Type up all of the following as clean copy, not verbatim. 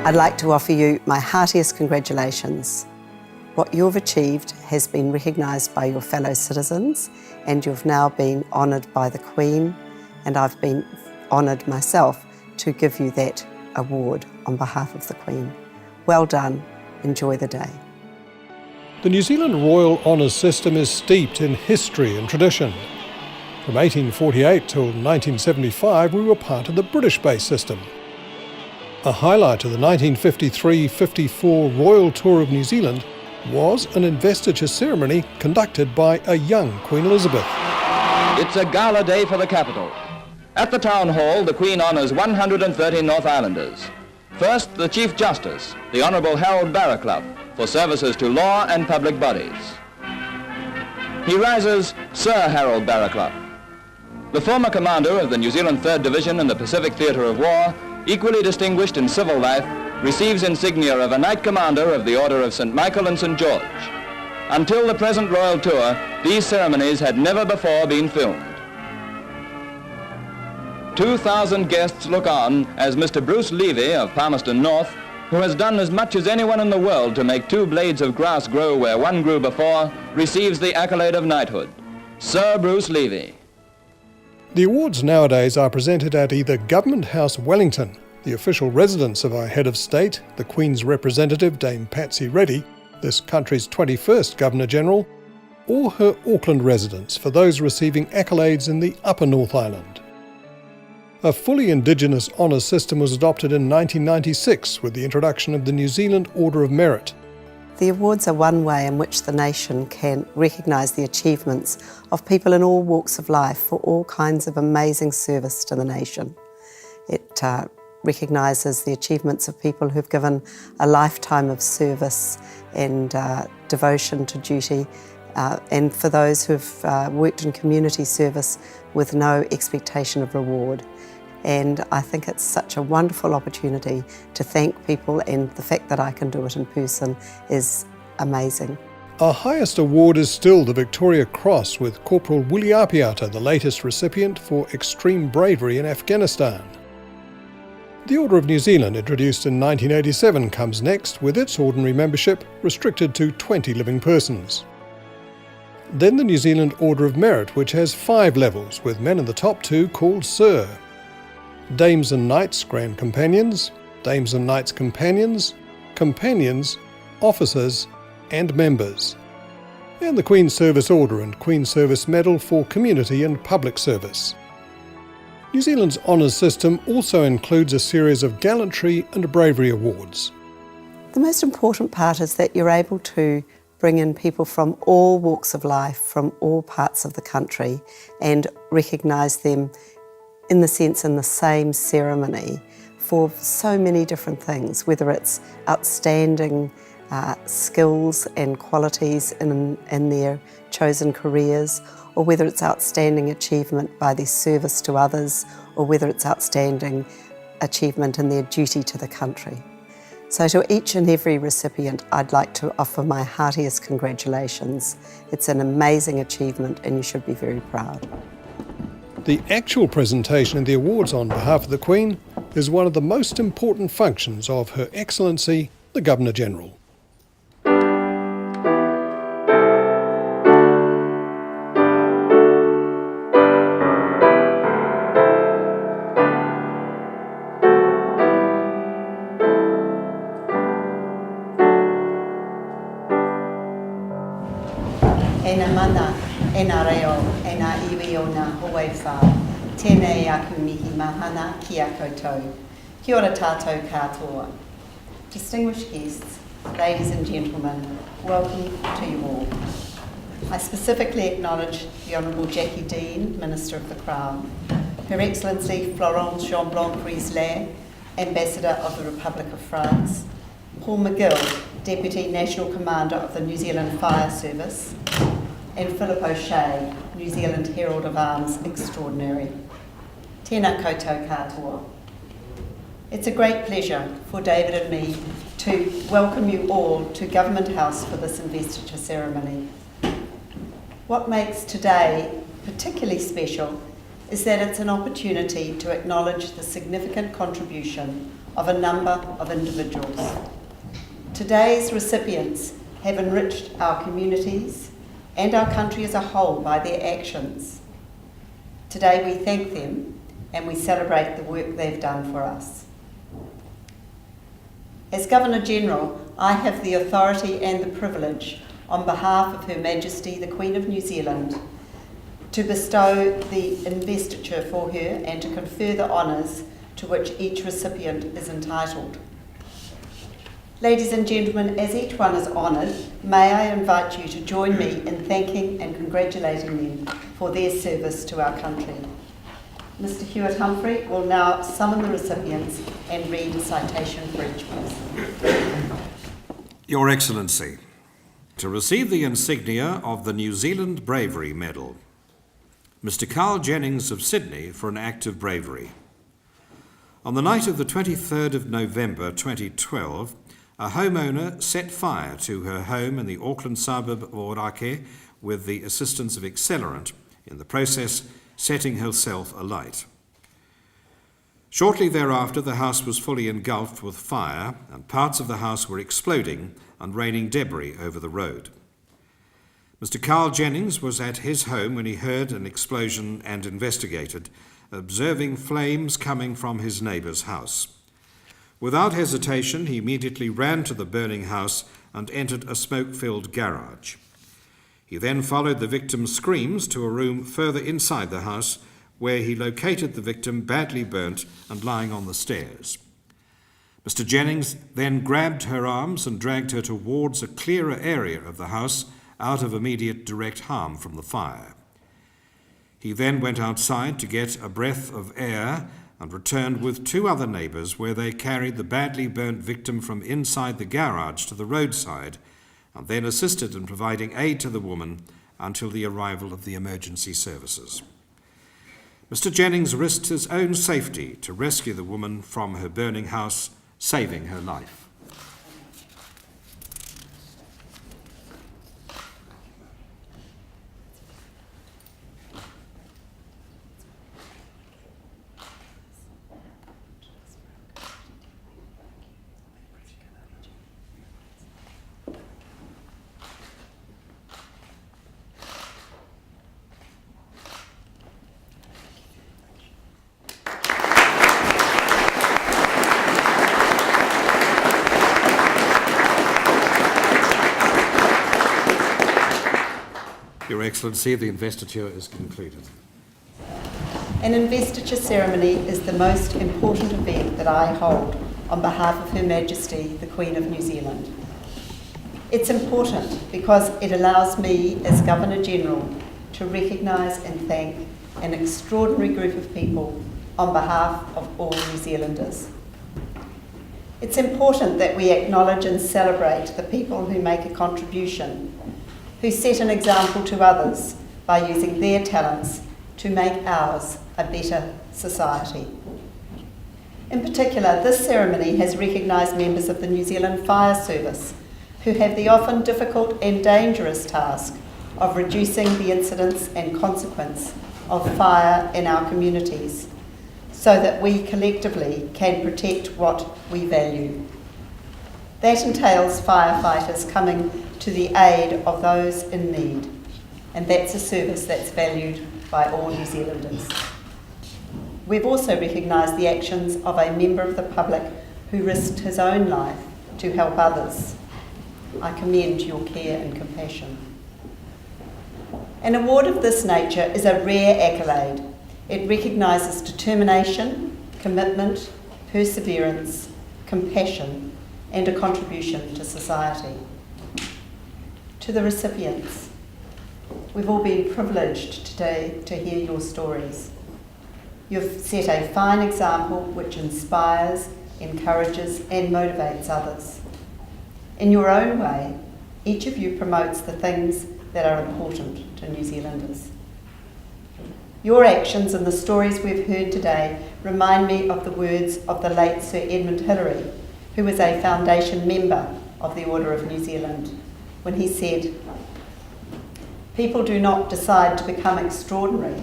I'd like to offer you my heartiest congratulations. What you've achieved has been recognised by your fellow citizens, and you've now been honoured by the Queen, and I've been honoured myself to give you that award on behalf of the Queen. Well done. Enjoy the day. The New Zealand Royal Honours System is steeped in history and tradition. From 1848 till 1975, we were part of the British-based system. A highlight of the 1953-54 Royal Tour of New Zealand was an investiture ceremony conducted by a young Queen Elizabeth. It's a gala day for the capital. At the Town Hall, the Queen honours 130 North Islanders. First, the Chief Justice, the Honourable Harold Barraclough, for services to law and public bodies. He rises Sir Harold Barraclough. The former commander of the New Zealand 3rd Division in the Pacific Theatre of War, equally distinguished in civil life, receives insignia of a Knight Commander of the Order of St. Michael and St. George. Until the present royal tour, these ceremonies had never before been filmed. 2,000 guests look on as Mr. Bruce Levy of Palmerston North, who has done as much as anyone in the world to make 2 blades of grass grow where one grew before, receives the accolade of knighthood. Sir Bruce Levy. The awards nowadays are presented at either Government House Wellington, the official residence of our head of state, the Queen's representative Dame Patsy Reddy, this country's 21st Governor-General, or her Auckland residence for those receiving accolades in the Upper North Island. A fully Indigenous honours system was adopted in 1996 with the introduction of the New Zealand Order of Merit. The awards are one way in which the nation can recognise the achievements of people in all walks of life for all kinds of amazing service to the nation. It recognises the achievements of people who've given a lifetime of service and devotion to duty, and for those who've worked in community service with no expectation of reward. And I think it's such a wonderful opportunity to thank people, and the fact that I can do it in person is amazing. Our highest award is still the Victoria Cross, with Corporal Willie Apiata, the latest recipient for extreme bravery in Afghanistan. The Order of New Zealand, introduced in 1987, comes next, with its ordinary membership restricted to 20 living persons. Then the New Zealand Order of Merit, which has 5 levels, with men in the top 2 called Sir. Dames and Knights Grand Companions, Dames and Knights Companions, Companions, Officers and Members, and the Queen's Service Order and Queen's Service Medal for community and public service. New Zealand's honours system also includes a series of gallantry and bravery awards. The most important part is that you're able to bring in people from all walks of life, from all parts of the country, and recognise them in the same ceremony for so many different things, whether it's outstanding skills and qualities in their chosen careers, or whether it's outstanding achievement by their service to others, or whether it's outstanding achievement in their duty to the country. So to each and every recipient, I'd like to offer my heartiest congratulations. It's an amazing achievement and you should be very proud. The actual presentation of the awards on behalf of the Queen is one of the most important functions of Her Excellency, the Governor-General. Ena mana, ena reo, ena iwi o ngā hoi whā. Tēnei aku mihi mahana ki a koutou. Kia ora tātou katoa. Distinguished guests, ladies and gentlemen, welcome to you all. I specifically acknowledge the Honourable Jackie Dean, Minister of the Crown, Her Excellency Florence Jean-Blanc-Griezler, Ambassador of the Republic of France, Paul McGill, Deputy National Commander of the New Zealand Fire Service, and Philip O'Shea, New Zealand Herald of Arms Extraordinary. Tēnā koutou katoa. It's a great pleasure for David and me to welcome you all to Government House for this investiture ceremony. What makes today particularly special is that it's an opportunity to acknowledge the significant contribution of a number of individuals. Today's recipients have enriched our communities and our country as a whole by their actions. Today we thank them and we celebrate the work they've done for us. As Governor-General, I have the authority and the privilege, on behalf of Her Majesty the Queen of New Zealand, to bestow the investiture for her and to confer the honours to which each recipient is entitled. Ladies and gentlemen, as each one is honoured, may I invite you to join me in thanking and congratulating them for their service to our country. Mr. Hewitt Humphrey will now summon the recipients and read a citation for each person. Your Excellency, to receive the insignia of the New Zealand Bravery Medal, Mr. Carl Jennings of Sydney for an act of bravery. On the night of the 23rd of November 2012, a homeowner set fire to her home in the Auckland suburb of Orake with the assistance of accelerant, in the process setting herself alight. Shortly thereafter, the house was fully engulfed with fire and parts of the house were exploding and raining debris over the road. Mr. Carl Jennings was at his home when he heard an explosion and investigated, observing flames coming from his neighbour's house. Without hesitation, he immediately ran to the burning house and entered a smoke-filled garage. He then followed the victim's screams to a room further inside the house, where he located the victim badly burnt and lying on the stairs. Mr. Jennings then grabbed her arms and dragged her towards a clearer area of the house, out of immediate direct harm from the fire. He then went outside to get a breath of air and returned with two other neighbours, where they carried the badly burnt victim from inside the garage to the roadside and then assisted in providing aid to the woman until the arrival of the emergency services. Mr. Jennings risked his own safety to rescue the woman from her burning house, saving her life. Your Excellency, the investiture is concluded. An investiture ceremony is the most important event that I hold on behalf of Her Majesty the Queen of New Zealand. It's important because it allows me as Governor-General to recognise and thank an extraordinary group of people on behalf of all New Zealanders. It's important that we acknowledge and celebrate the people who make a contribution, who set an example to others by using their talents to make ours a better society. In particular, this ceremony has recognised members of the New Zealand Fire Service who have the often difficult and dangerous task of reducing the incidence and consequence of fire in our communities so that we collectively can protect what we value. That entails firefighters coming to the aid of those in need, and that's a service that's valued by all New Zealanders. We've also recognised the actions of a member of the public who risked his own life to help others. I commend your care and compassion. An award of this nature is a rare accolade. It recognises determination, commitment, perseverance, compassion, and a contribution to society. To the recipients, we've all been privileged today to hear your stories. You've set a fine example which inspires, encourages, and motivates others. In your own way, each of you promotes the things that are important to New Zealanders. Your actions and the stories we've heard today remind me of the words of the late Sir Edmund Hillary, who was a foundation member of the Order of New Zealand, when he said, "People do not decide to become extraordinary,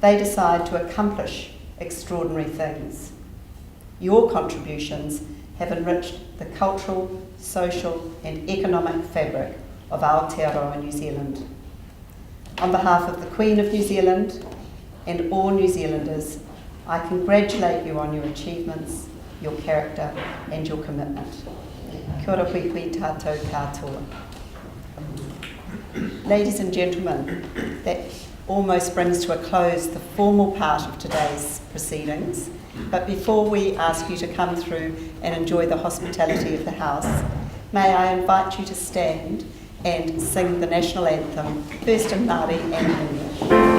they decide to accomplish extraordinary things. Your contributions have enriched the cultural, social and economic fabric of Aotearoa New Zealand. On behalf of the Queen of New Zealand and all New Zealanders, I congratulate you on your achievements, your character and your commitment. Kia ora hui hui tātou katoa. Ladies and gentlemen, that almost brings to a close the formal part of today's proceedings. But before we ask you to come through and enjoy the hospitality of the House, may I invite you to stand and sing the national anthem, first in Māori and in English.